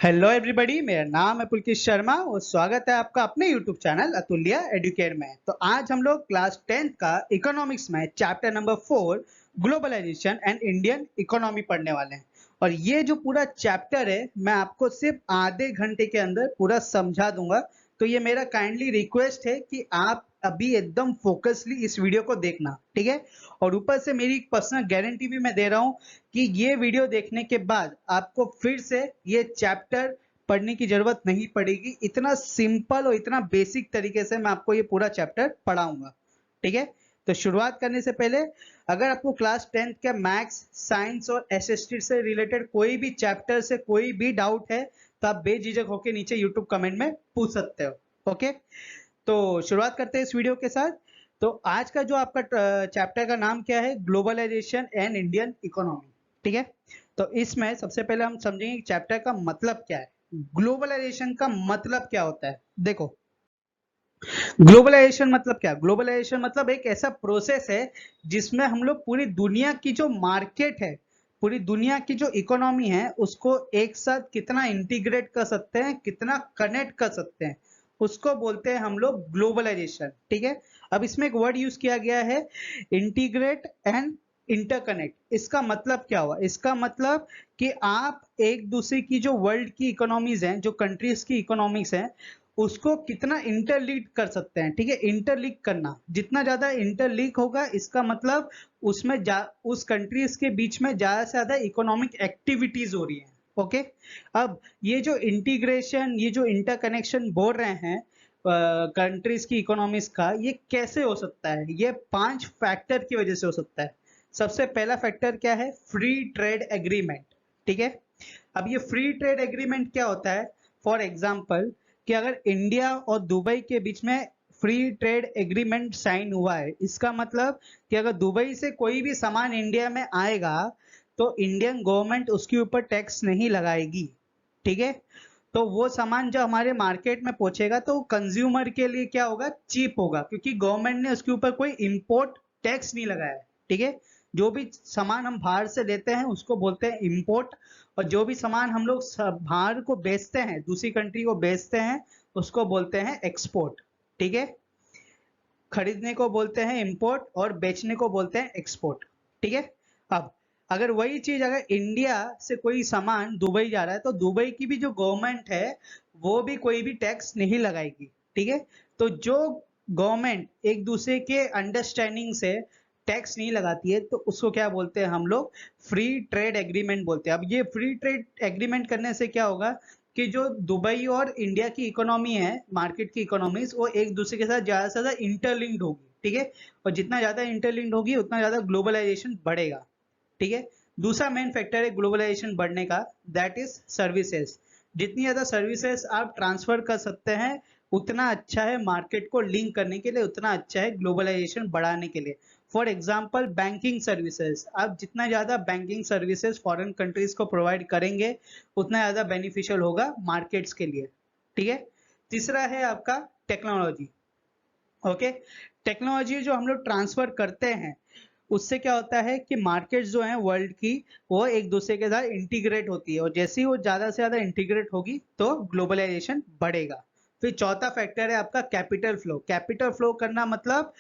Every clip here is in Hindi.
हेलो एवरीबॉडी, मेरा नाम है पुलकित शर्मा और स्वागत है आपका अपने यूट्यूब चैनल अतुल्य एडुकेट में। तो आज हम लोग क्लास 10th का इकोनॉमिक्स में chapter number 4 globalisation and Indian economy पढ़ने वाले हैं। और ये जो पूरा चैप्टर है मैं आपको सिर्फ आधे घंटे के अंदर पूरा समझा दूंगा। तो ये मेरा काइंडली रिक्वेस्ट है कि आप अभी एकदम फोकसली इस वीडियो को देखना, ठीक है। और ऊपर से मेरी पर्सनल गारंटी भी मैं दे रहा हूँ कि ये वीडियो देखने के बाद आपको फिर से ये चैप्टर पढ़ने की जरूरत नहीं पड़ेगी। इतना सिंपल और इतना बेसिक तरीके से मैं आपको ये पूरा चैप्टर पढ़ाऊंगा, ठीक है। तो शुरुआत करने से पहले अगर आपको क्लास 10th के मैथ्स, साइंस और एसएसटी से रिलेटेड कोई भी चैप्टर से कोई भी डाउट है तो आप बेझिझक होकर नीचे यूट्यूब कमेंट में पूछ सकते हो। ओके, तो शुरुआत करते हैं इस वीडियो के साथ। तो आज का जो आपका चैप्टर का नाम क्या है, ग्लोबलाइजेशन एंड इंडियन इकोनॉमी, ठीक है। तो इसमें सबसे पहले हम समझेंगे चैप्टर का मतलब क्या है। ग्लोबलाइजेशन का मतलब क्या होता है, देखो। ग्लोबलाइजेशन मतलब क्या, ग्लोबलाइजेशन मतलब एक ऐसा प्रोसेस है जिसमें हम लोग पूरी दुनिया की जो मार्केट है, पूरी दुनिया की जो इकोनॉमी है उसको एक साथ कितना इंटीग्रेट कर सकते हैं, कितना कनेक्ट कर सकते हैं, उसको बोलते हैं हम लोग ग्लोबलाइजेशन, ठीक है। अब इसमें एक वर्ड यूज किया गया है, इंटीग्रेट एंड इंटरकनेक्ट। इसका मतलब क्या हुआ, इसका मतलब कि आप एक दूसरे की जो वर्ल्ड की इकोनॉमीज हैं, जो कंट्रीज की इकोनॉमिक्स हैं, उसको कितना इंटरलीक कर सकते हैं, ठीक है। इंटरलीक करना, जितना ज्यादा इंटरलीक होगा इसका मतलब उसमें उस कंट्रीज के बीच में ज्यादा से ज्यादा इकोनॉमिक एक्टिविटीज हो रही है। ओके, अब ये जो इंटीग्रेशन, ये जो इंटरकनेक्शन बोल रहे हैं कंट्रीज की इकोनॉमीज का, ये कैसे हो सकता है, ये 5 फैक्टर की वजह से हो सकता है। सबसे पहला फैक्टर क्या है, फ्री ट्रेड एग्रीमेंट, ठीक है। अब ये फ्री ट्रेड एग्रीमेंट क्या होता है, फॉर एग्जाम्पल कि अगर इंडिया और दुबई के बीच में फ्री ट्रेड एग्रीमेंट साइन हुआ है, इसका मतलब कि अगर दुबई से कोई भी सामान इंडिया में आएगा तो इंडियन गवर्नमेंट उसके ऊपर टैक्स नहीं लगाएगी, ठीक है। तो वो सामान जो हमारे मार्केट में पहुंचेगा तो कंज्यूमर के लिए क्या होगा, चीप होगा, क्योंकि गवर्नमेंट ने उसके ऊपर कोई इंपोर्ट टैक्स नहीं लगाया है, ठीक है। जो भी सामान हम बाहर से लेते हैं उसको बोलते हैं इंपोर्ट, और जो भी सामान हम लोग बाहर को बेचते हैं, दूसरी कंट्री को बेचते हैं, उसको बोलते हैं एक्सपोर्ट, ठीक है। खरीदने को बोलते हैं इंपोर्ट और बेचने को बोलते हैं एक्सपोर्ट, ठीक है। अब अगर वही चीज अगर इंडिया से कोई सामान दुबई जा रहा है तो दुबई की भी जो गवर्नमेंट है वो भी कोई भी टैक्स नहीं लगाएगी, ठीक है। तो जो गवर्नमेंट एक दूसरे के अंडरस्टैंडिंग से टैक्स नहीं लगाती है तो उसको क्या बोलते हैं हम लोग, फ्री ट्रेड एग्रीमेंट बोलते हैं। अब ये फ्री ट्रेड एग्रीमेंट करने से क्या होगा कि जो दुबई और इंडिया की इकोनॉमी है, मार्केट की इकोनॉमीज, वो एक दूसरे के साथ ज्यादा से ज्यादा इंटरलिंक्ड होगी, ठीक है। और जितना ज्यादा इंटरलिंक्ड होगी उतना ज्यादा ग्लोबलाइजेशन बढ़ेगा, ठीक है। दूसरा मेन फैक्टर है ग्लोबलाइजेशन बढ़ने का, दैट इज सर्विसेज। जितनी ज्यादा सर्विसेज आप ट्रांसफर कर सकते हैं उतना अच्छा है मार्केट को लिंक करने के लिए, उतना अच्छा है ग्लोबलाइजेशन बढ़ाने के लिए। फॉर एग्जाम्पल बैंकिंग सर्विसेज, आप जितना ज्यादा बैंकिंग सर्विसेज फॉरेन कंट्रीज को प्रोवाइड करेंगे उतना ज्यादा बेनिफिशियल होगा मार्केट्स के लिए, ठीक है। तीसरा है आपका टेक्नोलॉजी। ओके, टेक्नोलॉजी जो हम लोग ट्रांसफर करते हैं उससे क्या होता है कि मार्केट्स जो हैं वर्ल्ड की, वो एक दूसरे के साथ इंटीग्रेट होती है, और जैसे ही वो ज्यादा से ज्यादा इंटीग्रेट होगी तो ग्लोबलाइजेशन बढ़ेगा। फिर चौथा फैक्टर है आपका कैपिटल फ्लो। कैपिटल फ्लो करना मतलब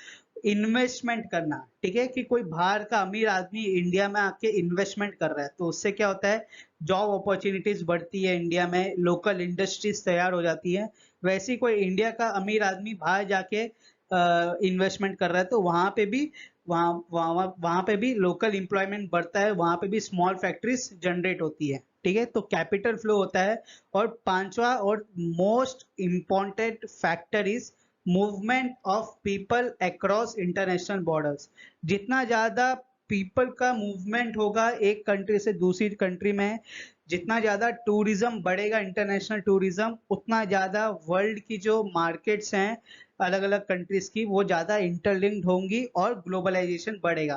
इन्वेस्टमेंट करना, ठीक है, कि कोई बाहर का अमीर आदमी इंडिया में आके इन्वेस्टमेंट कर रहा है तो उससे क्या होता है, जॉब अपॉर्चुनिटीज बढ़ती है, इंडिया में लोकल इंडस्ट्रीज तैयार हो जाती है। वैसे ही कोई इंडिया का अमीर आदमी बाहर जाके इन्वेस्टमेंट कर रहा है तो वहां पे भी वहां पे भी लोकल एम्प्लॉयमेंट बढ़ता है, वहां पे भी स्मॉल फैक्ट्रीज जनरेट होती है, ठीक है। तो कैपिटल फ्लो होता है। और पांचवा और most important factor is movement of people across international borders. जितना ज्यादा पीपल का मूवमेंट होगा एक कंट्री से दूसरी कंट्री में, जितना ज्यादा टूरिज्म बढ़ेगा, इंटरनेशनल टूरिज्म, उतना ज्यादा वर्ल्ड की जो मार्केट्स हैं अलग अलग कंट्रीज की वो ज्यादा इंटरलिंक्ड होंगी और ग्लोबलाइजेशन बढ़ेगा।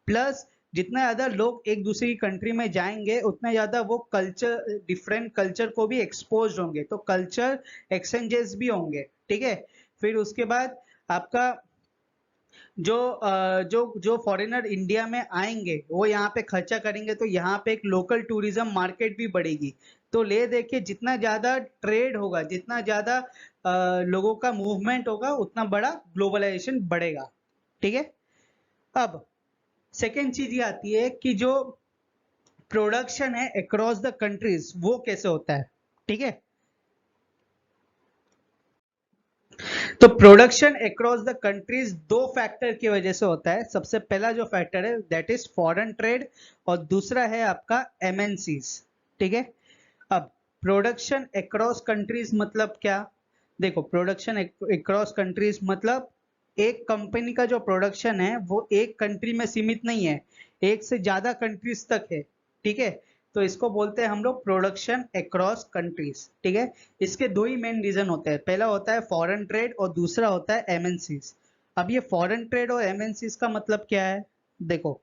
प्लस जितना ज्यादा लोग एक दूसरी की कंट्री में जाएंगे उतना ज्यादा वो कल्चर, डिफरेंट कल्चर को भी एक्सपोज होंगे, तो कल्चर एक्सचेंजेस भी होंगे, ठीक है। फिर उसके बाद आपका जो फॉरेनर इंडिया में आएंगे वो यहाँ पे खर्चा करेंगे तो यहाँ पे एक लोकल टूरिज्म मार्केट भी बढ़ेगी। तो ले दे के जितना ज्यादा ट्रेड होगा, जितना ज्यादा लोगों का मूवमेंट होगा, उतना बड़ा ग्लोबलाइजेशन बढ़ेगा। ठीक है। अब सेकेंड चीज ये आती है कि जो प्रोडक्शन है अक्रॉस द कंट्रीज वो कैसे होता है। ठीक है। तो प्रोडक्शन अक्रॉस द कंट्रीज दो फैक्टर की वजह से होता है। सबसे पहला जो फैक्टर है दैट इज फॉरेन ट्रेड, और दूसरा है आपका एमएनसीज। ठीक है। अब प्रोडक्शन अक्रॉस कंट्रीज मतलब क्या? देखो, प्रोडक्शन अक्रॉस कंट्रीज मतलब एक कंपनी का जो प्रोडक्शन है वो एक कंट्री में सीमित नहीं है, एक से ज्यादा कंट्रीज तक है। ठीक है। तो इसको बोलते हैं हम लोग प्रोडक्शन अक्रॉस कंट्रीज। ठीक है। इसके दो ही मेन रीजन होते हैं, पहला होता है फॉरेन ट्रेड और दूसरा होता है एमएनसीज। अब ये फॉरेन ट्रेड और एमएनसीज का मतलब क्या है? देखो,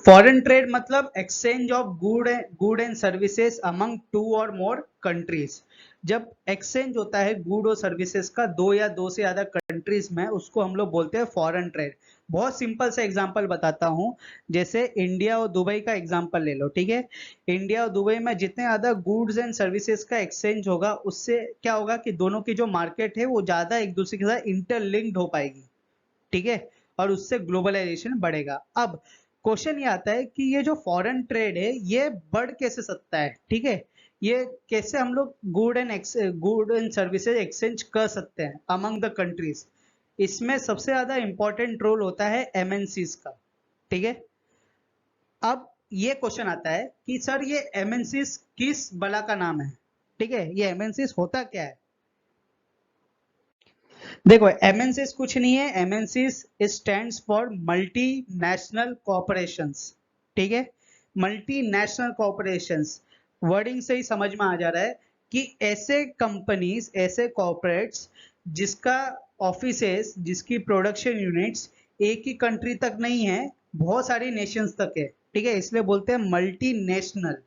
फॉरेन ट्रेड मतलब exchange of good and services among two or more countries. जब एक्सचेंज होता है गुड और सर्विसेज का दो या दो से ज्यादा कंट्रीज में, उसको हम लोग बोलते हैं फॉरेन ट्रेड। बहुत सिंपल सा एग्जांपल बताता हूं, जैसे इंडिया और दुबई का एग्जांपल ले लो। ठीक है। इंडिया और दुबई में जितने ज्यादा गुड्स एंड सर्विसेज का एक्सचेंज होगा, उससे क्या होगा कि दोनों की जो मार्केट है वो ज्यादा एक दूसरे के साथ इंटरलिंक्ड हो पाएगी। ठीक है। और उससे ग्लोबलाइजेशन बढ़ेगा। अब क्वेश्चन ये आता है कि ये जो फॉरेन ट्रेड है ये बढ़ कैसे सकता है? ठीक है। ये कैसे हम लोग गुड एंड सर्विसेज एक्सचेंज कर सकते हैं अमंग द कंट्रीज? इसमें सबसे ज्यादा इंपॉर्टेंट रोल होता है एमएनसीज का। ठीक है। अब ये क्वेश्चन आता है कि सर ये एमएनसीज किस बला का नाम है? ठीक है। ये एमएनसीज होता क्या है? देखो, एमएनसीज कुछ नहीं है, MNCs stands for multinational corporations. ठीक है। मल्टीनेशनल कॉर्पोरेशंस, वर्डिंग से ही समझ में आ जा रहा है कि ऐसे कंपनीज, ऐसे कॉर्पोरेट्स जिसका ऑफिसेस, जिसकी प्रोडक्शन यूनिट्स एक ही कंट्री तक नहीं है, बहुत सारी नेशंस तक है। ठीक है। इसलिए बोलते हैं मल्टीनेशनल।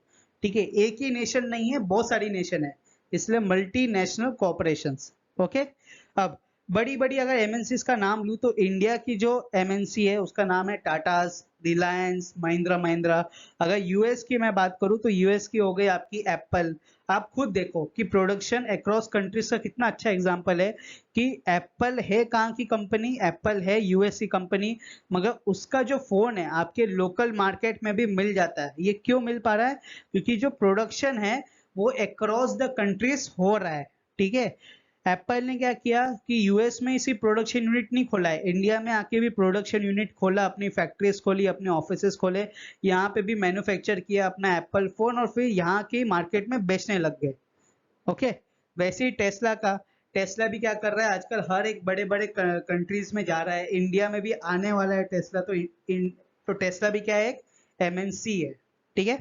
ठीक है। एक ही नेशन नहीं है, बहुत सारी नेशन है, इसलिए मल्टीनेशनल कॉर्पोरेशंस। ओके। अब बड़ी बड़ी अगर एमएनसीज का नाम लूं तो इंडिया की जो एमएनसी है उसका नाम है टाटास, रिलायंस, महिंद्रा महिंद्रा। अगर यूएस की मैं बात करूं तो यूएस की हो गई आपकी एप्पल। आप खुद देखो कि प्रोडक्शन अक्रॉस कंट्रीज का कितना अच्छा एग्जांपल है कि एप्पल है कहाँ की कंपनी? एप्पल है यूएस की कंपनी, मगर उसका जो फोन है आपके लोकल मार्केट में भी मिल जाता है। ये क्यों मिल पा रहा है? क्योंकि जो प्रोडक्शन है वो अक्रॉस द कंट्रीज हो रहा है। ठीक है। एप्पल ने क्या किया कि यूएस में इसी प्रोडक्शन यूनिट नहीं खोला है, इंडिया में आके भी प्रोडक्शन यूनिट खोला, अपनी फैक्ट्रीज खोली, अपने ऑफिसेस खोले, यहाँ पे भी मैन्युफैक्चर किया अपना एप्पल फोन, और फिर यहाँ की मार्केट में बेचने लग गए। ओके। वैसे ही टेस्ला का, टेस्ला भी क्या कर रहा है आजकल, हर एक बड़े बड़े कंट्रीज में जा रहा है, इंडिया में भी आने वाला है टेस्ला। तो टेस्ला भी क्या है? एक एमएनसी है। ठीक है।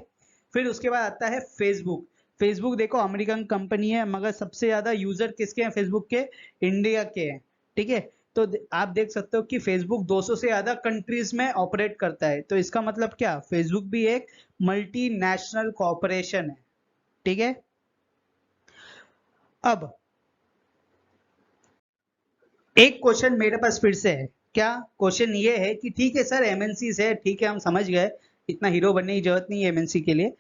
फिर उसके बाद आता है फेसबुक। फेसबुक देखो अमेरिकन कंपनी है, मगर सबसे ज्यादा यूजर किसके हैं फेसबुक के? इंडिया के हैं। ठीक है। तो आप देख सकते हो कि फेसबुक 200 से ज्यादा कंट्रीज में ऑपरेट करता है। तो इसका मतलब क्या? फेसबुक भी एक मल्टीनेशनल कॉर्पोरेशन है। ठीक है। अब एक क्वेश्चन मेरे पास फिर से है। क्या क्वेश्चन ये है कि ठीक है सर एमएनसी है, ठीक है हम समझ गए, इतना हीरो बनने की जरूरत नहीं है एमएनसी के लिए,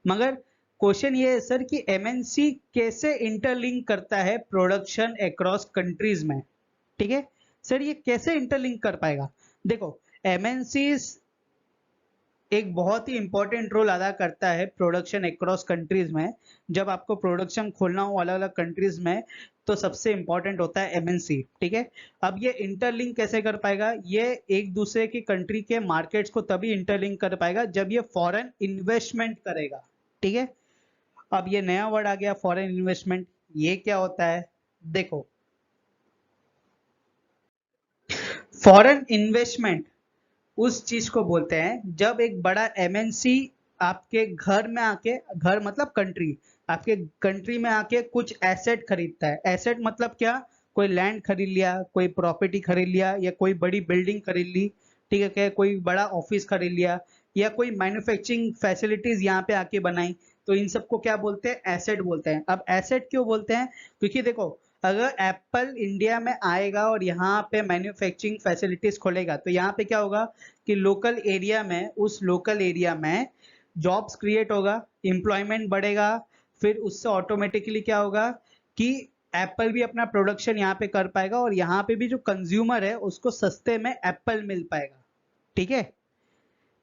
मगर क्वेश्चन ये है सर कि एमएनसी कैसे इंटरलिंक करता है प्रोडक्शन अक्रॉस कंट्रीज में? ठीक है। सर ये कैसे इंटरलिंक कर पाएगा? देखो, एमएनसी एक बहुत ही इंपॉर्टेंट रोल अदा करता है प्रोडक्शन अक्रॉस कंट्रीज में। जब आपको प्रोडक्शन खोलना हो अलग अलग कंट्रीज में, तो सबसे इंपॉर्टेंट होता है एमएनसी। ठीक है। अब ये इंटरलिंक कैसे कर पाएगा? ये एक दूसरे की कंट्री के मार्केट्स को तभी इंटरलिंक कर पाएगा जब ये फॉरेन इन्वेस्टमेंट करेगा। ठीक है। अब ये नया वर्ड आ गया फॉरेन इन्वेस्टमेंट, ये क्या होता है? देखो, फॉरेन इन्वेस्टमेंट उस चीज को बोलते हैं जब एक बड़ा एमएनसी आपके घर में आके, घर मतलब कंट्री, आपके कंट्री में आके कुछ एसेट खरीदता है। एसेट मतलब क्या? कोई लैंड खरीद लिया, कोई प्रॉपर्टी खरीद लिया, या कोई बड़ी बिल्डिंग खरीद ली। ठीक है। क्या कोई बड़ा ऑफिस खरीद लिया, या कोई मैन्युफैक्चरिंग फैसिलिटीज यहाँ पे आके बनाई, तो इन सबको क्या बोलते हैं? एसेट बोलते हैं। अब एसेट क्यों बोलते हैं? क्योंकि देखो, अगर एप्पल इंडिया में आएगा और यहाँ पे मैन्युफैक्चरिंग फैसिलिटीज खोलेगा, तो यहाँ पे क्या होगा कि लोकल एरिया में, उस लोकल एरिया में जॉब्स क्रिएट होगा, एम्प्लॉयमेंट बढ़ेगा, फिर उससे ऑटोमेटिकली क्या होगा कि एप्पल भी अपना प्रोडक्शन यहाँ पे कर पाएगा और यहाँ पे भी जो कंज्यूमर है उसको सस्ते में एप्पल मिल पाएगा। ठीक है,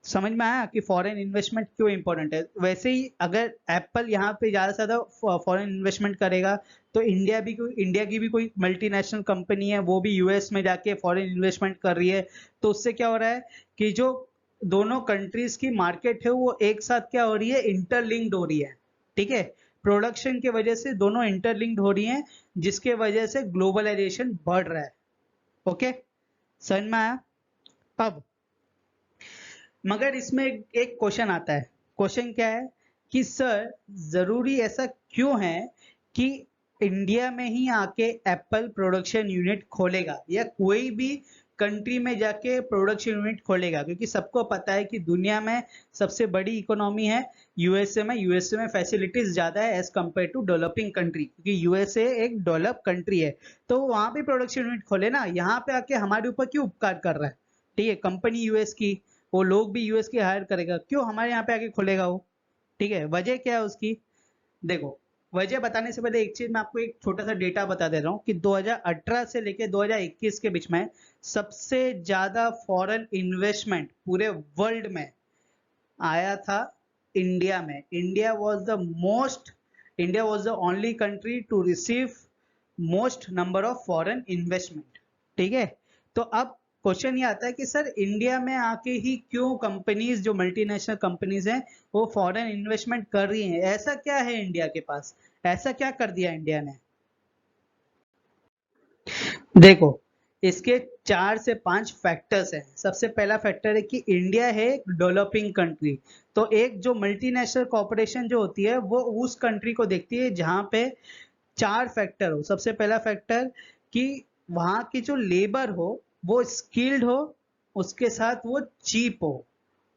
समझ में आया कि फॉरेन इन्वेस्टमेंट क्यों इंपॉर्टेंट है। वैसे ही अगर एप्पल यहाँ पे ज़्यादा से ज़्यादा फॉरेन इन्वेस्टमेंट करेगा तो इंडिया की भी कोई मल्टीनेशनल कंपनी है वो भी यूएस में जाके फॉरेन इन्वेस्टमेंट कर रही है, तो उससे क्या हो रहा है कि जो दोनों कंट्रीज की मार्केट है वो एक साथ क्या हो रही है, इंटरलिंक्ड हो रही है। ठीक है, प्रोडक्शन की वजह से दोनों इंटरलिंक्ड हो रही हैं, जिसके वजह से ग्लोबलाइजेशन बढ़ रहा है। ओके, समझ में आया। अब मगर इसमें एक क्वेश्चन आता है। क्वेश्चन क्या है कि सर जरूरी ऐसा क्यों है कि इंडिया में ही आके एप्पल प्रोडक्शन यूनिट खोलेगा या कोई भी कंट्री में जाके प्रोडक्शन यूनिट खोलेगा, क्योंकि सबको पता है कि दुनिया में सबसे बड़ी इकोनॉमी है यूएसए में फैसिलिटीज ज्यादा है as compare to developing country, क्योंकि यूएसए एक डेवलप कंट्री है, तो वहां पे प्रोडक्शन यूनिट खोले ना, यहाँ पे आके हमारे ऊपर क्यों उपकार कर रहा है। ठीक है, कंपनी यूएस की, वो लोग भी यूएस के हायर करेगा, क्यों हमारे यहाँ पे आके खोलेगा वो। ठीक है, वजह क्या है उसकी, देखो वजह बताने से पहले एक चीज मैं आपको एक छोटा सा डेटा बता दे रहा हूँ कि 2018 से लेके 2021 के बीच में सबसे ज्यादा फॉरेन इन्वेस्टमेंट पूरे वर्ल्ड में आया था इंडिया में। India was the only country to receive most number of foreign investment. ठीक है, तो अब क्वेश्चन ये आता है कि सर इंडिया में आके ही क्यों कंपनीज, जो मल्टीनेशनल कंपनीज हैं, वो फॉरेन इन्वेस्टमेंट कर रही हैं, ऐसा क्या है इंडिया के पास, ऐसा क्या कर दिया इंडिया ने। देखो, इसके 4 से 5 फैक्टर्स हैं। सबसे पहला फैक्टर है कि इंडिया है एक डेवलपिंग कंट्री, तो एक जो मल्टीनेशनल कॉर्पोरेशन जो होती है वो उस कंट्री को देखती है जहां पे 4 फैक्टर हो। सबसे पहला फैक्टर कि वहां की जो लेबर हो वो स्किल्ड हो, उसके साथ वो चीप हो।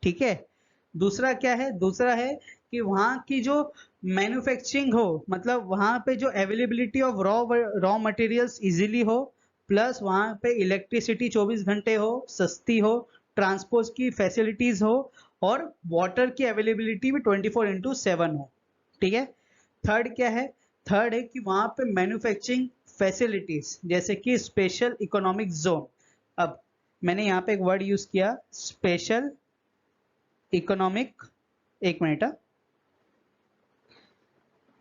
ठीक है, दूसरा क्या है, दूसरा है कि वहां की जो मैन्युफैक्चरिंग हो, मतलब वहां पे जो availability of raw materials easily हो, प्लस वहां पे इलेक्ट्रिसिटी 24 घंटे हो, सस्ती हो, ट्रांसपोर्ट की फैसिलिटीज हो, और वाटर की अवेलेबिलिटी भी 24/7 हो। ठीक है, थर्ड क्या है, थर्ड है कि वहां पे मैन्युफैक्चरिंग फैसिलिटीज जैसे कि स्पेशल इकोनॉमिक जोन। अब मैंने यहाँ पे एक वर्ड यूज किया, स्पेशल इकोनॉमिक, एक मिनट,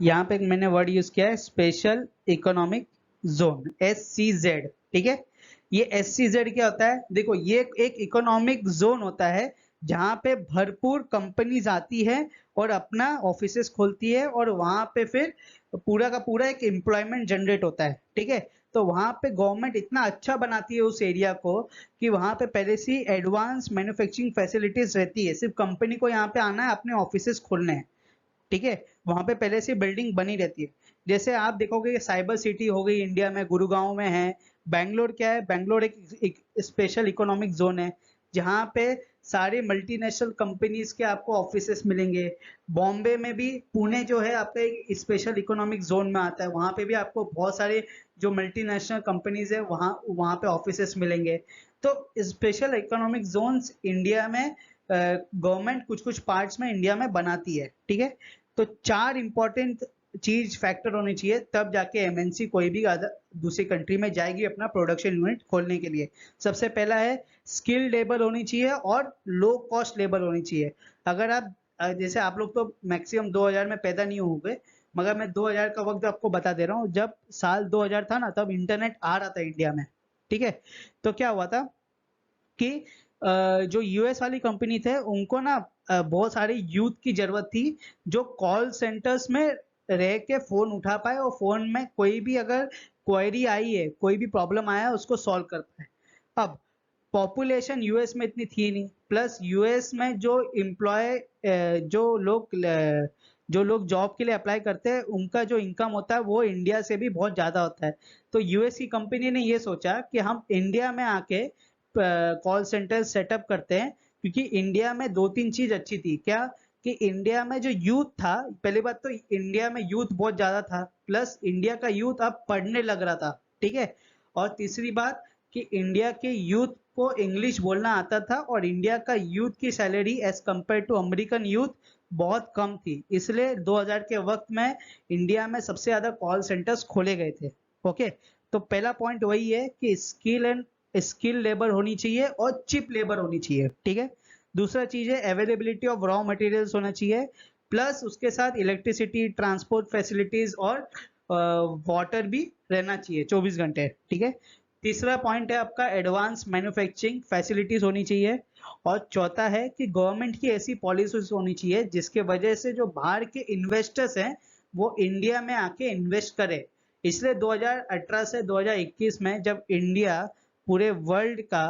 यहाँ पे मैंने वर्ड यूज किया है स्पेशल इकोनॉमिक जोन, SCZ। ठीक है, ये SCZ क्या होता है, देखो ये एक इकोनॉमिक जोन होता है जहां पे भरपूर कंपनीज आती है और अपना ऑफिसेस खोलती है और वहां पे फिर पूरा का पूरा एक एम्प्लॉयमेंट जनरेट होता है। ठीक है, तो वहां पे गवर्नमेंट इतना अच्छा बनाती है उस एरिया को कि वहां पे पहले से एडवांस मैन्युफैक्चरिंग फैसिलिटीज रहती है, सिर्फ कंपनी को यहाँ पे आना है, अपने ऑफिसेस खोलने हैं। ठीक है, वहां पे पहले से बिल्डिंग बनी रहती है। जैसे आप देखोगे साइबर सिटी हो गई इंडिया में, गुरुगांव में है। बैंगलोर क्या है, बैंगलोर एक स्पेशल इकोनॉमिक जोन है जहाँ पे सारे मल्टीनेशनल कंपनीज के आपको ऑफिसेस मिलेंगे। बॉम्बे में भी, पुणे जो है आपका एक स्पेशल इकोनॉमिक जोन में आता है, वहां पे भी आपको बहुत सारे जो मल्टीनेशनल कंपनीज है वहां वहां पे ऑफिसेस मिलेंगे। तो स्पेशल इकोनॉमिक जोन्स इंडिया में गवर्नमेंट कुछ कुछ पार्ट्स में इंडिया में बनाती है। ठीक है, तो 4 इंपॉर्टेंट चीज फैक्टर होनी चाहिए, तब जाके एमएनसी कोई भी दूसरी कंट्री में जाएगी अपना प्रोडक्शन यूनिट खोलने के लिए। सबसे पहला है स्किल लेबर होनी चाहिए और लो कॉस्ट लेबर होनी चाहिए। अगर आप जैसे आप लोग तो मैक्सिमम 2000 में पैदा नहीं होंगे, मगर मैं 2000 का वक्त आपको बता दे रहा हूँ, जब साल 2000 था ना तब इंटरनेट आ रहा था इंडिया में। ठीक है, तो क्या हुआ था कि जो यूएस वाली कंपनी थे उनको ना बहुत सारे यूथ की जरूरत थी जो कॉल सेंटर्स में रह के फोन उठा पाए और फोन में कोई भी अगर क्वेरी आई है, कोई भी प्रॉब्लम आया है, उसको सॉल्व कर पाए। अब पॉपुलेशन यूएस में इतनी थी नहीं, प्लस यूएस में जो लोग जॉब के लिए अप्लाई करते हैं उनका जो इनकम होता है वो इंडिया से भी बहुत ज्यादा होता है। तो यूएस की कंपनी ने ये सोचा कि हम इंडिया में आके कॉल सेंटर सेटअप करते हैं, क्योंकि इंडिया में 2-3 चीज अच्छी थी। क्या कि इंडिया में जो यूथ था, पहली बात तो इंडिया में यूथ बहुत ज्यादा था, प्लस इंडिया का यूथ अब पढ़ने लग रहा था। ठीक है, और तीसरी बात कि इंडिया के यूथ को इंग्लिश बोलना आता था और इंडिया का यूथ की salary as compare to American youth बहुत कम थी, इसलिए 2000 के वक्त में इंडिया में सबसे ज्यादा कॉल सेंटर्स खोले गए थे। ओके, तो पहला पॉइंट वही है कि स्किल लेबर होनी चाहिए और चिप लेबर होनी चाहिए, ठीक है। दूसरा चीज है अवेलेबिलिटी ऑफ रॉ मटेरियल्स होना चाहिए, प्लस उसके साथ इलेक्ट्रिसिटी, ट्रांसपोर्ट फैसिलिटीज और वाटर भी रहना चाहिए 24 घंटे, ठीक है। तीसरा पॉइंट है आपका एडवांस मैन्युफैक्चरिंग फैसिलिटीज होनी चाहिए, और चौथा है कि गवर्नमेंट की ऐसी पॉलिसीज होनी चाहिए जिसके वजह से जो बाहर के इन्वेस्टर्स हैं वो इंडिया में आके इन्वेस्ट करे। इसलिए 2018 से 2021 में जब इंडिया पूरे वर्ल्ड का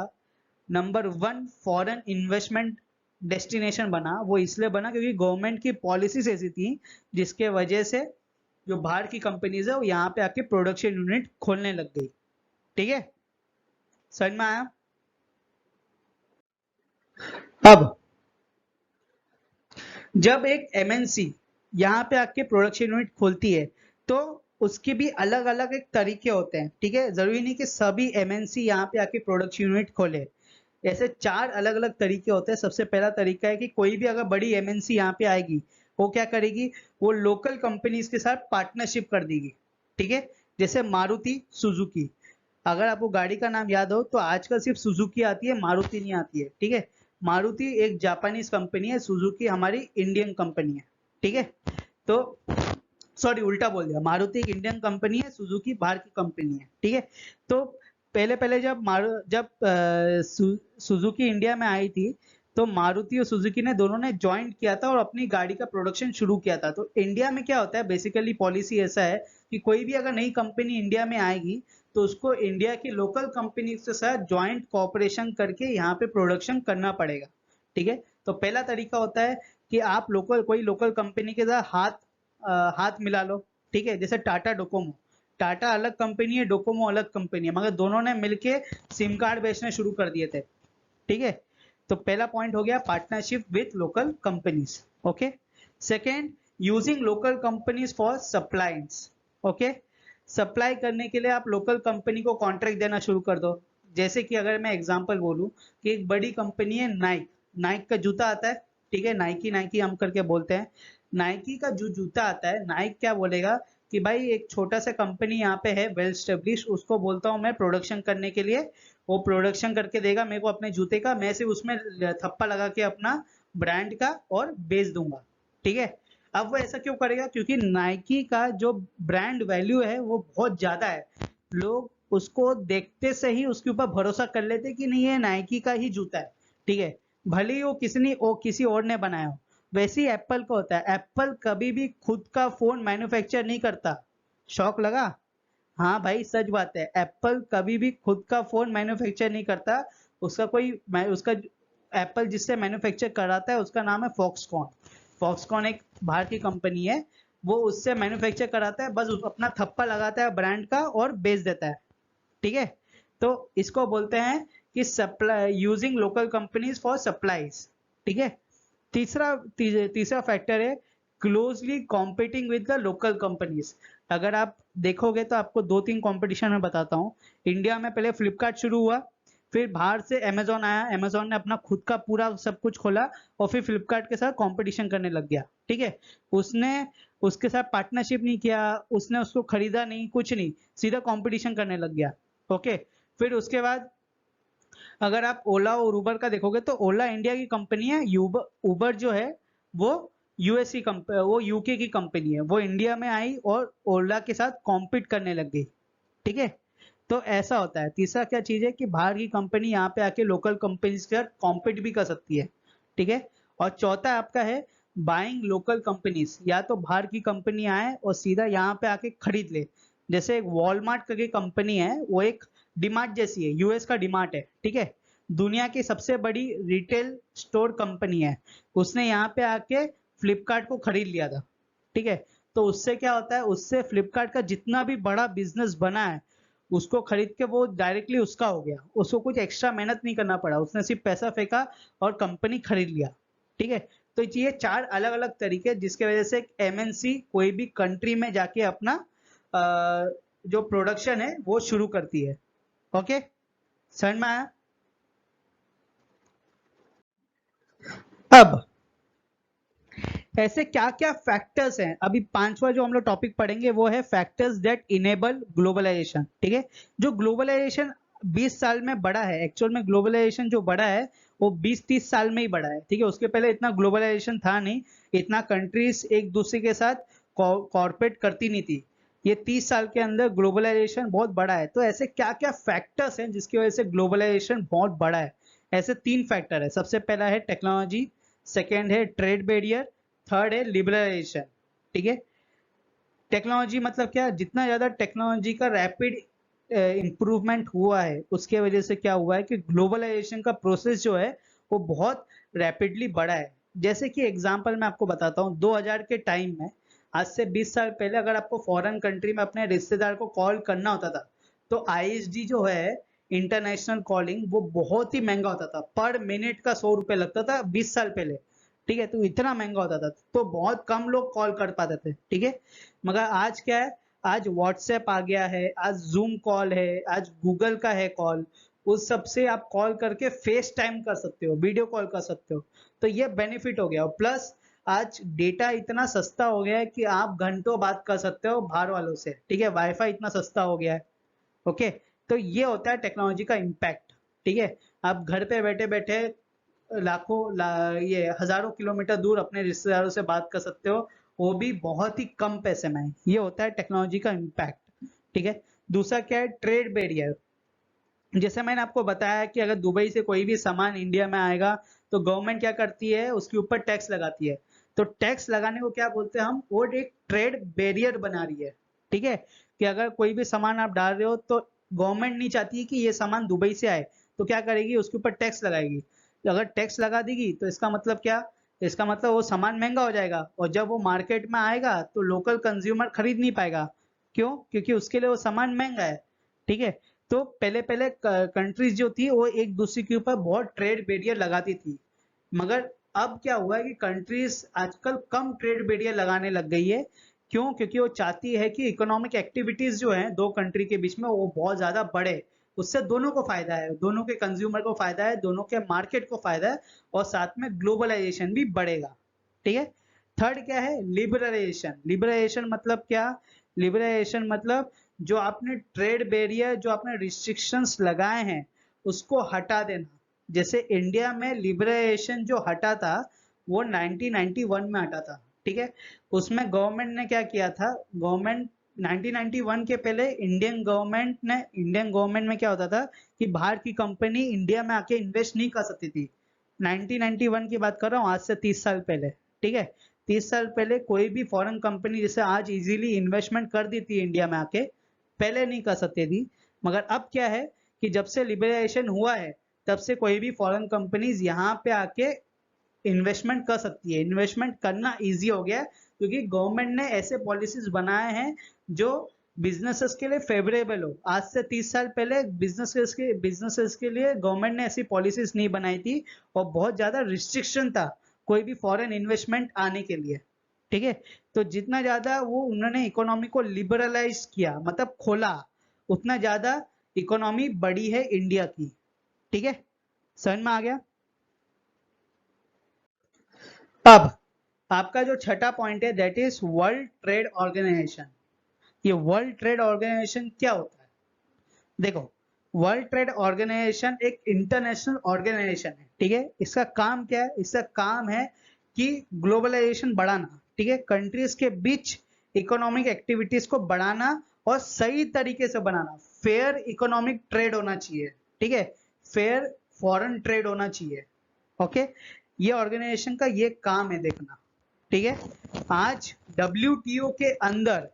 नंबर 1 फॉरेन इन्वेस्टमेंट डेस्टिनेशन बना, वो इसलिए बना क्योंकि गवर्नमेंट की पॉलिसीज ऐसी थी जिसके वजह से जो बाहर की कंपनीज है वो यहाँ पे आके प्रोडक्शन यूनिट खोलने लग गई, ठीक है। समझ में आया? अब जब एक एमएनसी यहाँ पे आके प्रोडक्शन यूनिट खोलती है तो उसके भी अलग अलग एक तरीके होते हैं, ठीक है। जरूरी नहीं कि सभी एमएनसी यहाँ पे आके प्रोडक्शन यूनिट खोले, ऐसे 4 अलग अलग तरीके होते हैं। सबसे पहला तरीका है कि कोई भी अगर बड़ी एमएनसी यहाँ पे आएगी वो क्या करेगी, वो लोकल कंपनीज के साथ पार्टनरशिप कर देगी, ठीक है। जैसे मारुति सुजुकी, अगर आपको गाड़ी का नाम याद हो तो आजकल सिर्फ सुजुकी आती है, मारुति नहीं आती है, ठीक है। मारुति एक जापानीज कंपनी है, सुजुकी हमारी इंडियन कंपनी है, ठीक है। तो सॉरी उल्टा बोल दिया, मारुति एक इंडियन कंपनी है, सुजुकी बाहर की कंपनी है, ठीक है। तो पहले पहले जब सुजुकी इंडिया में आई थी तो मारुति और सुजुकी ने दोनों ने ज्वाइंट किया था और अपनी गाड़ी का प्रोडक्शन शुरू किया था। तो इंडिया में क्या होता है, बेसिकली पॉलिसी ऐसा है कि कोई भी अगर नई कंपनी इंडिया में आएगी तो उसको इंडिया की लोकल कंपनी के साथ ज्वाइंट कोऑपरेशन करके यहाँ पे प्रोडक्शन करना पड़ेगा, ठीक है। तो पहला तरीका होता है कि आप कोई लोकल कंपनी के साथ हाथ मिला लो, ठीक है। जैसे टाटा डोकोमो, टाटा अलग कंपनी है, डोकोमो अलग कंपनी है, मगर दोनों ने मिलके सिम कार्ड बेचने शुरू कर दिए थे, ठीक है। तो पहला पॉइंट हो गया partnership with local companies, okay. Second, using local companies for supplies, okay. Supply करने के लिए आप लोकल कंपनी को कॉन्ट्रैक्ट देना शुरू कर दो। जैसे कि अगर मैं एग्जांपल बोलूं कि एक बड़ी कंपनी है नाइक, नाइक का जूता आता है, ठीक है, नाइकी नाइकी हम करके बोलते हैं। नाइकी का जो जूता आता है, नाइक क्या बोलेगा कि भाई एक छोटा सा कंपनी यहाँ पे है वेल स्टेब्लिश, उसको बोलता हूँ मैं प्रोडक्शन करने के लिए, वो प्रोडक्शन करके देगा मेरे को अपने जूते का, मैं सिर्फ उसमें थप्पा लगा के अपना ब्रांड का और बेच दूंगा, ठीक है। अब वो ऐसा क्यों करेगा, क्योंकि नाइकी का जो ब्रांड वैल्यू है वो बहुत ज्यादा है, लोग उसको देखते से ही उसके ऊपर भरोसा कर लेते कि नहीं ये नाइकी का ही जूता है, ठीक है, भले ही वो किसी और ने बनाया हो। वैसे ही एप्पल का होता है, एप्पल कभी भी खुद का फोन मैन्युफैक्चर नहीं करता। शौक लगा? हाँ भाई सच बात है, एप्पल कभी भी खुद का फोन मैन्युफैक्चर नहीं करता। उसका एप्पल जिससे मैन्युफैक्चर कराता है उसका नाम है फॉक्सकॉन। फॉक्सकॉन एक बाहर की कंपनी है, वो उससे मैन्युफैक्चर कराता है, बस अपना थप्पा लगाता है ब्रांड का और बेच देता है, ठीक है। तो इसको बोलते हैं कि supply, using local companies for supplies, ठीक है। तीसरा फैक्टर है closely competing with the local companies. अगर आप देखोगे तो आपको 2-3 कंपटीशन में बताता हूँ। इंडिया में पहले फ्लिपकार्ट शुरू हुआ, फिर बाहर से अमेजोन आया, अमेजोन ने अपना खुद का पूरा सब कुछ खोला और फिर फ्लिपकार्ट के साथ कंपटीशन करने लग गया, ठीक है। उसने उसके साथ पार्टनरशिप नहीं किया, उसने उसको खरीदा नहीं, कुछ नहीं, सीधा कंपटीशन करने लग गया, ओके। फिर उसके बाद अगर आप ओला और उबर का देखोगे तो ओला इंडिया की कंपनी है, उबर जो है वो यूएस की कंपनी, वो यूके की कंपनी है, वो इंडिया में आई और ओला के साथ कॉम्पीट करने लग गई, ठीक है। तो ऐसा होता है। तीसरा क्या चीज है कि बाहर की कंपनी यहाँ पे आके लोकल कंपनी के साथ कॉम्पीट भी कर सकती है, ठीक है। और चौथा आपका है बाइंग लोकल कंपनीज, या तो बाहर की कंपनी आए और सीधा यहाँ पे आके खरीद ले। जैसे एक वॉलमार्ट करके कंपनी है, वो एक डीमार्ट जैसी है, यूएस का डीमार्ट है, ठीक है, दुनिया की सबसे बड़ी रिटेल स्टोर कंपनी है। उसने यहाँ पे आके फ्लिपकार्ट को खरीद लिया था, ठीक है। तो उससे क्या होता है, उससे फ्लिपकार्ट का जितना भी बड़ा बिजनेस बना है उसको खरीद के वो डायरेक्टली उसका हो गया, उसको कुछ एक्स्ट्रा मेहनत नहीं करना पड़ा, उसने सिर्फ पैसा फेंका और कंपनी खरीद लिया, ठीक है। तो ये 4 अलग अलग तरीके जिसके वजह से एमएनसी कोई भी कंट्री में जाके अपना जो प्रोडक्शन है वो शुरू करती है, ओके। समझ में आया? अब ऐसे क्या क्या फैक्टर्स हैं, अभी पांचवा जो हम लोग टॉपिक पढ़ेंगे वो है फैक्टर्स दैट इनेबल ग्लोबलाइजेशन। ठीक है, जो ग्लोबलाइजेशन 20 साल में बढ़ा है, एक्चुअल में ग्लोबलाइजेशन जो बढ़ा है वो 20-30 साल में ही बढ़ा है। ठीक है, उसके पहले इतना ग्लोबलाइजेशन था नहीं, इतना कंट्रीज एक दूसरे के साथ कॉर्पोरेट करती नहीं थी। ये 30 साल के अंदर ग्लोबलाइजेशन बहुत बड़ा है। तो ऐसे क्या क्या फैक्टर्स हैं जिसकी वजह से ग्लोबलाइजेशन बहुत बड़ा है? ऐसे तीन फैक्टर है। सबसे पहला है टेक्नोलॉजी, सेकेंड है ट्रेड बैरियर, थर्ड है लिबरलाइजेशन। ठीक है, टेक्नोलॉजी मतलब क्या, जितना ज्यादा टेक्नोलॉजी का रैपिड इम्प्रूवमेंट हुआ है उसके वजह से क्या हुआ है कि ग्लोबलाइजेशन का प्रोसेस जो है वो बहुत रैपिडली बढ़ा है। जैसे कि एग्जांपल मैं आपको बताता हूँ, 2000 के टाइम में, आज से 20 साल पहले अगर आपको फॉरेन कंट्री में अपने रिश्तेदार को कॉल करना होता था तो आईएसडी जो है, इंटरनेशनल कॉलिंग, वो बहुत ही महंगा होता था। पर मिनट का 100 रुपये लगता था 20 साल पहले। ठीक है, तो इतना महंगा होता था तो बहुत कम लोग कॉल कर पाते थे। ठीक है, मगर आज क्या है, आज व्हाट्सएप आ गया है, आज जूम कॉल है, आज गूगल का है कॉल, उस सब से आप कॉल करके फेस टाइम कर सकते हो, वीडियो कॉल कर सकते हो। तो ये बेनिफिट हो गया। प्लस आज डेटा इतना सस्ता हो गया है कि आप घंटों बात कर सकते हो बाहर वालों से। ठीक है, वाईफाई इतना सस्ता हो गया है। ओके, तो ये होता है टेक्नोलॉजी का इम्पैक्ट। ठीक है, आप घर पे बैठे बैठे ये हजारों किलोमीटर दूर अपने रिश्तेदारों से बात कर सकते हो, वो भी बहुत ही कम पैसे में। ये होता है टेक्नोलॉजी का इम्पैक्ट। ठीक है, दूसरा क्या है, ट्रेड बैरियर। जैसे मैंने आपको बताया कि अगर दुबई से कोई भी सामान इंडिया में आएगा तो गवर्नमेंट क्या करती है, उसके ऊपर टैक्स लगाती है। तो टैक्स लगाने को क्या बोलते हैं हम, वो एक ट्रेड बैरियर बना रही है। ठीक है, कि अगर कोई भी सामान आप डाल रहे हो तो गवर्नमेंट नहीं चाहती कि ये सामान दुबई से आए, तो क्या करेगी, उसके ऊपर टैक्स लगाएगी। तो अगर टैक्स लगा देगी तो इसका मतलब क्या, इसका मतलब वो सामान महंगा हो जाएगा, और जब वो मार्केट में आएगा तो लोकल कंज्यूमर खरीद नहीं पाएगा। क्यों? क्योंकि उसके लिए वो सामान महंगा है। ठीक है, तो पहले पहले कंट्रीज जो थी वो एक दूसरे के ऊपर बहुत ट्रेड बैरियर लगाती थी। मगर अब क्या हुआ है कि कंट्रीज आजकल कम ट्रेड बैरियर लगाने लग गई है। क्यों? क्योंकि वो चाहती है कि इकोनॉमिक एक्टिविटीज जो है दो कंट्री के बीच में वो बहुत ज्यादा बढ़े। उससे दोनों को फायदा है, दोनों के कंज्यूमर को फायदा है, दोनों के मार्केट को फायदा है, और साथ में ग्लोबलाइजेशन भी बढ़ेगा। ठीक है, थर्ड क्या है, लिबरलाइजेशन। लिबरलाइजेशन मतलब क्या, लिबरलाइजेशन मतलब जो आपने ट्रेड बैरियर, जो आपने रिस्ट्रिक्शंस लगाए हैं उसको हटा देना। जैसे इंडिया में लिबरलाइजेशन जो हटा था वो 1991 में हटा था। ठीक है, उसमें गवर्नमेंट ने क्या किया था, गवर्नमेंट 1991 के पहले इंडियन गवर्नमेंट में क्या होता था कि बाहर की कंपनी इंडिया में आके इन्वेस्ट नहीं कर सकती थी। 1991 की बात कर रहा हूँ, आज से 30 साल पहले। ठीक है, 30 साल पहले कोई भी फॉरेन कंपनी जैसे आज इजीली इन्वेस्टमेंट कर देती है इंडिया में आके, पहले नहीं कर सकती थी। मगर अब क्या है कि जब से लिबरलाइजेशन हुआ है तब से कोई भी फॉरेन कंपनीज यहाँ पे आके इन्वेस्टमेंट कर सकती है। इन्वेस्टमेंट करना इजी हो गया है क्योंकि गवर्नमेंट ने ऐसे पॉलिसीज बनाए हैं जो बिजनेसेस के लिए फेवरेबल हो। आज से 30 साल पहले बिजनेसेस के लिए गवर्नमेंट ने ऐसी पॉलिसीज नहीं बनाई थी, और बहुत ज्यादा रिस्ट्रिक्शन था कोई भी फॉरेन इन्वेस्टमेंट आने के लिए। ठीक है, तो जितना ज्यादा वो उन्होंने इकोनॉमी को लिबरलाइज किया, मतलब खोला, उतना ज्यादा इकोनॉमी बढ़ी है इंडिया की। ठीक है, समझ में आ गया? अब आपका जो छठा पॉइंट है that is world trade organisation. ये वर्ल्ड ट्रेड ऑर्गेनाइजेशन क्या होता है? देखो, वर्ल्ड ट्रेड ऑर्गेनाइजेशन एक इंटरनेशनल ऑर्गेनाइजेशन है। ठीक है, इसका काम क्या है, इसका काम है कि ग्लोबलाइजेशन बढ़ाना। ठीक है, कंट्रीज के बीच इकोनॉमिक एक्टिविटीज को बढ़ाना और सही तरीके से बनाना। फेयर इकोनॉमिक ट्रेड होना चाहिए। ठीक है, फेयर फॉरेन ट्रेड होना चाहिए। ओके, ये ऑर्गेनाइजेशन का ये काम है देखना। ठीक है, आज डब्ल्यूटीओ के अंदर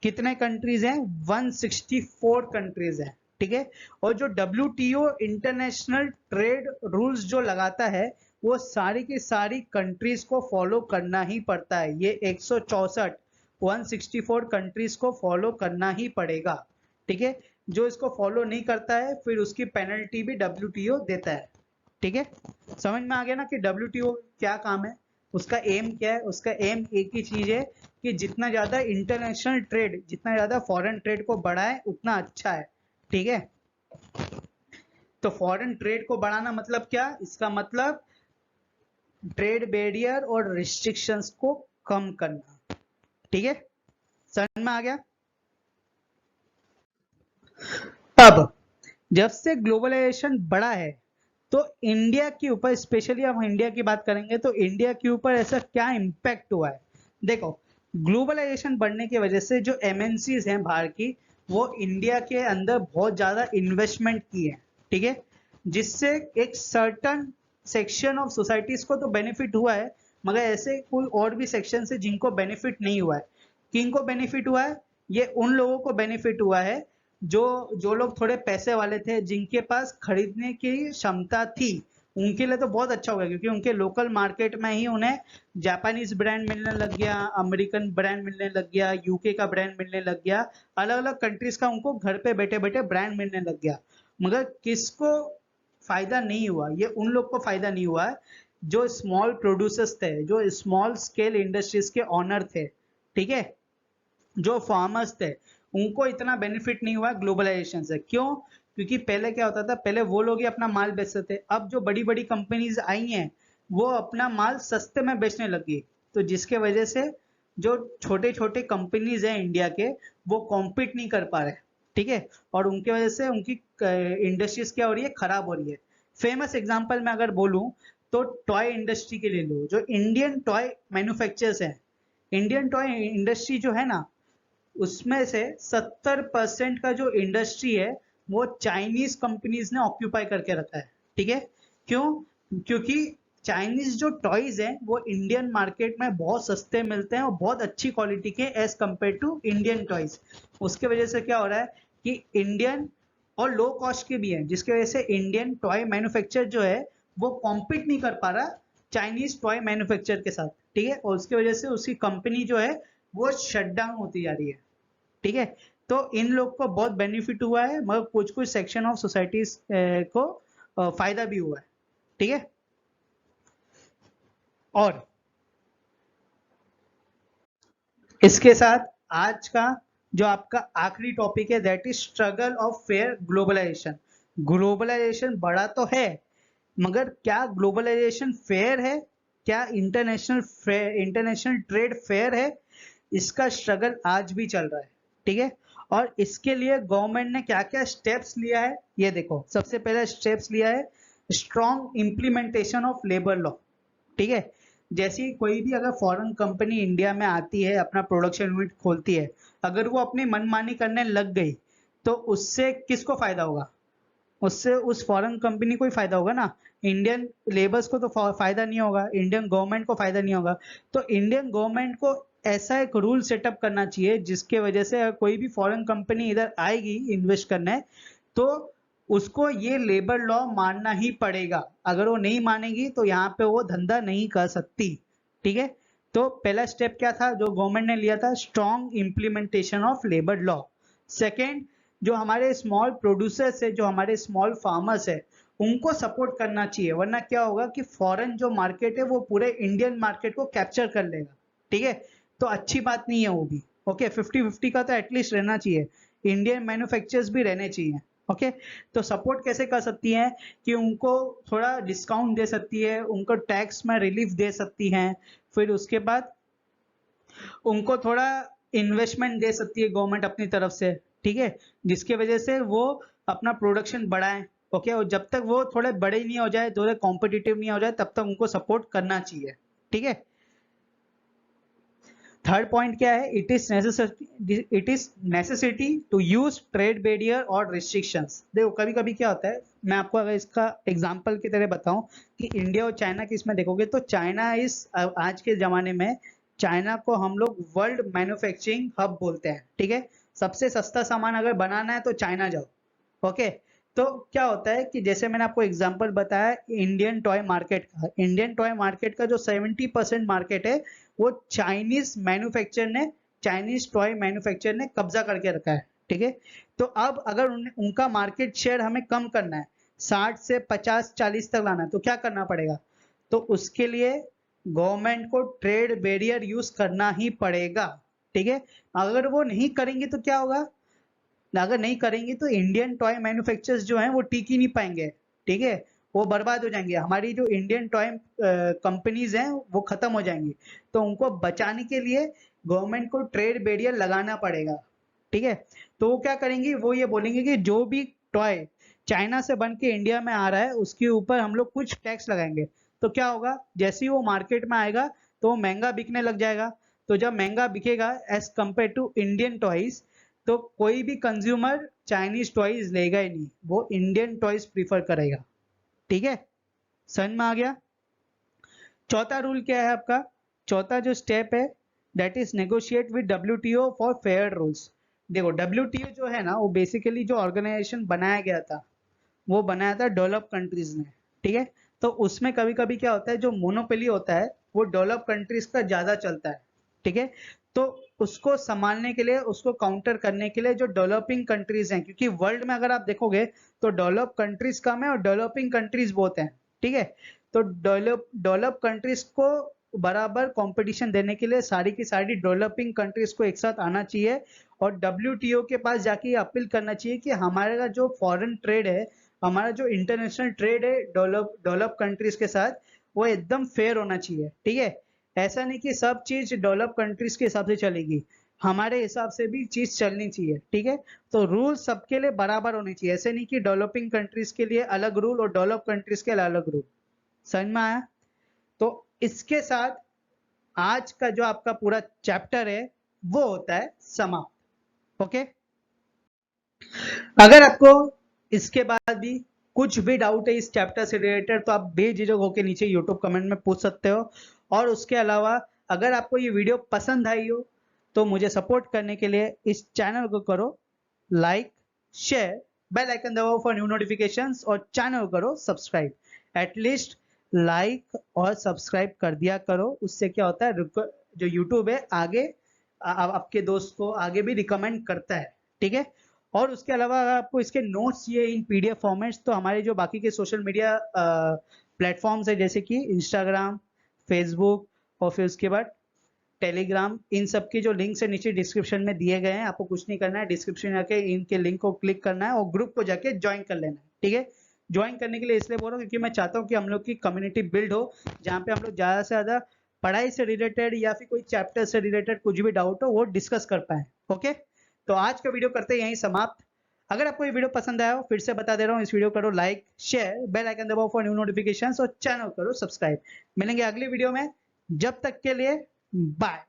कितने कंट्रीज हैं, 164 कंट्रीज हैं। ठीक है, और जो डब्ल्यूटीओ इंटरनेशनल ट्रेड रूल्स जो लगाता है वो सारी की सारी कंट्रीज को फॉलो करना ही पड़ता है। ये 164 कंट्रीज को फॉलो करना ही पड़ेगा। ठीक है, जो इसको फॉलो नहीं करता है फिर उसकी पेनल्टी भी डब्ल्यूटीओ देता है। ठीक है, समझ में आ गया ना कि डब्ल्यूटीओ क्या काम है, उसका एम क्या है? उसका एम एक ही चीज है कि जितना ज्यादा इंटरनेशनल ट्रेड, जितना ज्यादा फॉरेन ट्रेड को बढ़ाए उतना अच्छा है। ठीक है, तो फॉरेन ट्रेड को बढ़ाना मतलब क्या, इसका मतलब ट्रेड बैरियर और रिस्ट्रिक्शंस को कम करना। ठीक है, समझ में आ गया। अब जब से ग्लोबलाइजेशन बढ़ा है तो इंडिया के ऊपर, स्पेशली हम इंडिया की बात करेंगे तो इंडिया के ऊपर ऐसा क्या इम्पैक्ट हुआ है। देखो, ग्लोबलाइजेशन बढ़ने की वजह से जो एमएनसीज हैं बाहर की, वो इंडिया के अंदर बहुत ज्यादा इन्वेस्टमेंट की है। ठीक है, जिससे एक सर्टन सेक्शन ऑफ सोसाइटीज को तो बेनिफिट हुआ है, मगर ऐसे कोई और भी सेक्शन है जिनको बेनिफिट नहीं हुआ है। किनको बेनिफिट हुआ है? ये उन लोगों को बेनिफिट हुआ है जो जो लोग थोड़े पैसे वाले थे, जिनके पास खरीदने की क्षमता थी, उनके लिए तो बहुत अच्छा हो गया, क्योंकि उनके लोकल मार्केट में ही उन्हें जापानीज ब्रांड मिलने लग गया, अमेरिकन ब्रांड मिलने लग गया, यूके का ब्रांड मिलने लग गया, अलग अलग कंट्रीज का उनको घर पे बैठे बैठे ब्रांड मिलने लग गया। मगर किसको फायदा नहीं हुआ? ये उन लोग को फायदा नहीं हुआ जो स्मॉल प्रोड्यूसर्स थे, जो स्मॉल स्केल इंडस्ट्रीज के ऑनर थे। ठीक है, जो फार्मर्स थे, उनको इतना बेनिफिट नहीं हुआ ग्लोबलाइजेशन से। क्यों? क्योंकि पहले क्या होता था, पहले वो लोग ही अपना माल बेचते थे। अब जो बड़ी बड़ी कंपनीज आई हैं, वो अपना माल सस्ते में बेचने लगी, तो जिसके वजह से जो छोटे छोटे कंपनीज हैं इंडिया के, वो कॉम्पीट नहीं कर पा रहे। ठीक है, और उनकी वजह से उनकी इंडस्ट्रीज क्या हो रही है, खराब हो रही है। फेमस एग्जांपल में अगर बोलूं तो टॉय इंडस्ट्री के ले लो, जो इंडियन टॉय मैन्युफैक्चरर्स हैं, इंडियन टॉय इंडस्ट्री जो है ना, उसमें से 70% का जो इंडस्ट्री है, वो चाइनीज कंपनीज ने ऑक्यूपाई करके रखा है। ठीक है, क्यों? क्योंकि चाइनीज जो टॉयज हैं वो इंडियन मार्केट में बहुत सस्ते मिलते हैं और बहुत अच्छी क्वालिटी के as compare to Indian toys. उसके वजह से क्या हो रहा है कि इंडियन और लो कॉस्ट के भी हैं, जिसकी वजह से इंडियन टॉय मैन्युफैक्चर जो है वो कॉम्पीट नहीं कर पा रहा चाइनीज टॉय मैन्युफैक्चर के साथ। ठीक है, और उसकी वजह से उसकी कंपनी जो है वो शट डाउन होती जा रही है। ठीक है, तो इन लोग को बहुत बेनिफिट हुआ है, मगर कुछ कुछ सेक्शन ऑफ सोसाइटीज को फायदा भी हुआ है। ठीक है, और इसके साथ आज का जो आपका आखिरी टॉपिक है, that is struggle of fair globalization. Globalization बड़ा तो है, मगर क्या ग्लोबलाइजेशन फेयर है? क्या इंटरनेशनल ट्रेड फेयर है? इसका स्ट्रगल आज भी चल रहा है। ठीक है, और इसके लिए गवर्नमेंट ने क्या क्या स्टेप्स लिया है, ये देखो। सबसे पहला स्टेप्स लिया है strong implementation of labour law. ठीक है, जैसी कोई भी अगर फॉरेन कंपनी इंडिया में आती है, अपना प्रोडक्शन यूनिट खोलती है, अगर वो अपनी मनमानी करने लग गई, तो उससे किसको फायदा होगा? उससे उस फॉरेन कंपनी को ही फायदा होगा ना। इंडियन लेबर्स को तो फायदा नहीं होगा, इंडियन गवर्नमेंट को फायदा नहीं होगा। तो इंडियन गवर्नमेंट को ऐसा एक रूल सेटअप करना चाहिए जिसके वजह से अगर कोई भी फॉरेन कंपनी इधर आएगी इन्वेस्ट करने, तो उसको ये लेबर लॉ मानना ही पड़ेगा। अगर वो नहीं मानेगी तो यहाँ पे वो धंधा नहीं कर सकती। ठीक है, तो पहला स्टेप क्या था जो गवर्नमेंट ने लिया था? Strong implementation of labour law. Second, जो हमारे स्मॉल प्रोड्यूसर्स है, जो हमारे स्मॉल फार्मर्स है, उनको सपोर्ट करना चाहिए, वरना क्या होगा कि फॉरेन जो मार्केट है वो पूरे इंडियन मार्केट को कैप्चर कर लेगा। ठीक है, तो अच्छी बात नहीं है वो भी। ओके, 50-50 का तो एटलीस्ट रहना चाहिए, इंडियन मैन्युफैक्चरर्स भी रहने चाहिए। ओके, तो सपोर्ट कैसे कर सकती हैं कि उनको थोड़ा डिस्काउंट दे सकती है, उनको टैक्स में रिलीफ दे सकती हैं, फिर उसके बाद उनको थोड़ा इन्वेस्टमेंट दे सकती है गवर्नमेंट अपनी तरफ से। ठीक है, जिसकी वजह से वो अपना प्रोडक्शन बढ़ाएं। ओके, और जब तक वो थोड़े बड़े नहीं हो जाए, थोड़े कॉम्पिटिटिव नहीं हो जाए, तब तक उनको सपोर्ट करना चाहिए। ठीक है, थर्ड पॉइंट क्या है? It is necessity to use trade barrier और रिस्ट्रिक्शंस। देखो, कभी कभी क्या होता है, मैं आपको अगर इसका एग्जांपल की तरह बताऊं कि इंडिया और चाइना की इसमें देखोगे, तो चाइना इस आज के जमाने में चाइना को हम लोग वर्ल्ड मैन्युफैक्चरिंग हब बोलते हैं। ठीक है, सबसे सस्ता सामान अगर बनाना है तो चाइना जाओ। ओके, तो क्या होता है कि जैसे मैंने आपको एग्जांपल बताया इंडियन टॉय मार्केट का, इंडियन टॉय मार्केट का जो 70% मार्केट है, वो चाइनीज टॉय मैन्युफैक्चर ने कब्जा करके रखा है। ठीक है, तो अब अगर उनका मार्केट शेयर हमें कम करना है, 60 से 50-40 तक लाना है, तो क्या करना पड़ेगा? तो उसके लिए गवर्नमेंट को ट्रेड बैरियर यूज करना ही पड़ेगा। ठीक है, अगर वो नहीं करेंगे तो क्या होगा? अगर नहीं करेंगे तो इंडियन टॉय मैन्युफैक्चरर्स जो हैं वो टिक ही नहीं पाएंगे। ठीक है, वो बर्बाद हो जाएंगे, हमारी जो इंडियन टॉय कंपनीज हैं वो खत्म हो जाएंगी। तो उनको बचाने के लिए गवर्नमेंट को ट्रेड बैरियर लगाना पड़ेगा, ठीक है। तो वो क्या करेंगी, वो ये बोलेंगे कि जो भी टॉय चाइना से बन के इंडिया में आ रहा है उसके ऊपर हम लोग कुछ टैक्स लगाएंगे। तो क्या होगा, जैसे ही वो मार्केट में आएगा तो वो महंगा बिकने लग जाएगा। तो जब महंगा बिकेगा as compare to Indian toys, तो कोई भी कंज्यूमर चाइनीज टॉयज लेगा ही नहीं, वो इंडियन टॉयज प्रीफर करेगा, ठीक है। समझ में आ गया। चौथा रूल क्या है आपका, चौथा जो स्टेप है that is negotiate with WTO for fair rules. देखो डब्ल्यूटीओ जो है ना, वो बेसिकली जो ऑर्गेनाइजेशन बनाया गया था वो बनाया था डेवलप कंट्रीज ने, ठीक है। तो उसमें कभी कभी क्या होता है, जो मोनोपोली होता है वो डेवलप कंट्रीज का ज्यादा चलता है, ठीक है। तो उसको संभालने के लिए, उसको काउंटर करने के लिए जो डेवलपिंग कंट्रीज हैं, क्योंकि वर्ल्ड में अगर आप देखोगे तो डेवलप कंट्रीज कम है और डेवलपिंग कंट्रीज बहुत हैं, ठीक है। तो डेवलप कंट्रीज को बराबर कंपटीशन देने के लिए सारी की सारी डेवलपिंग कंट्रीज को एक साथ आना चाहिए और डब्ल्यूटीओ के पास जाके अपील करना चाहिए कि हमारा जो फॉरेन ट्रेड है, हमारा जो इंटरनेशनल ट्रेड है डेवलप कंट्रीज के साथ, वो एकदम फेयर होना चाहिए, ठीक है। ऐसा नहीं कि सब चीज डेवलप कंट्रीज के हिसाब से चलेगी, हमारे हिसाब से भी चीज चलनी चाहिए, ठीक है। तो रूल सबके लिए बराबर होने चाहिए, ऐसे नहीं कि डेवलपिंग कंट्रीज के लिए अलग रूल और डेवलप कंट्रीज के लिए अलग रूल। समझ में आया। तो इसके साथ आज का जो आपका पूरा चैप्टर है वो होता है समाप्त, ओके। अगर आपको इसके बाद भी कुछ भी डाउट है इस चैप्टर से रिलेटेड तो आप बेझिझक होकर नीचे यूट्यूब कमेंट में पूछ सकते हो। और उसके अलावा अगर आपको ये वीडियो पसंद आई हो तो मुझे सपोर्ट करने के लिए इस चैनल को करो लाइक, शेयर, बेल आइकन दबाओ फॉर न्यू नोटिफिकेशंस और चैनल को करो सब्सक्राइब। एटलीस्ट लाइक और सब्सक्राइब कर दिया करो, उससे क्या होता है जो यूट्यूब है आगे आपके दोस्त को आगे भी रिकमेंड करता है, ठीक है। और उसके अलावा अगर आपको इसके नोट्स चाहिए इन पीडीएफ फॉर्मेट्स तो हमारे जो बाकी के सोशल मीडिया प्लेटफॉर्म्स है जैसे कि इंस्टाग्राम, फेसबुक और फिर उसके बाद टेलीग्राम, इन सब की जो लिंक्स है नीचे डिस्क्रिप्शन में दिए गए हैं। आपको कुछ नहीं करना है, डिस्क्रिप्शन में जाके इनके लिंक को क्लिक करना है और ग्रुप को जाके ज्वाइन कर लेना है, ठीक है। ज्वाइन करने के लिए इसलिए बोल रहा हूँ क्योंकि मैं चाहता हूँ कि हम लोग की कम्युनिटी बिल्ड हो जहाँ पे हम लोग ज्यादा से ज्यादा पढ़ाई से रिलेटेड या फिर कोई चैप्टर से रिलेटेड कुछ भी डाउट हो वो डिस्कस कर पाए, ओके। तो आज का वीडियो करते हैं यहीं समाप्त। अगर आपको ये वीडियो पसंद आया हो फिर से बता दे रहा हूँ, इस वीडियो करो लाइक, शेयर, बेल आइकन दबाओ फॉर न्यू नोटिफिकेशंस और चैनल करो सब्सक्राइब। मिलेंगे अगली वीडियो में, जब तक के लिए बाय।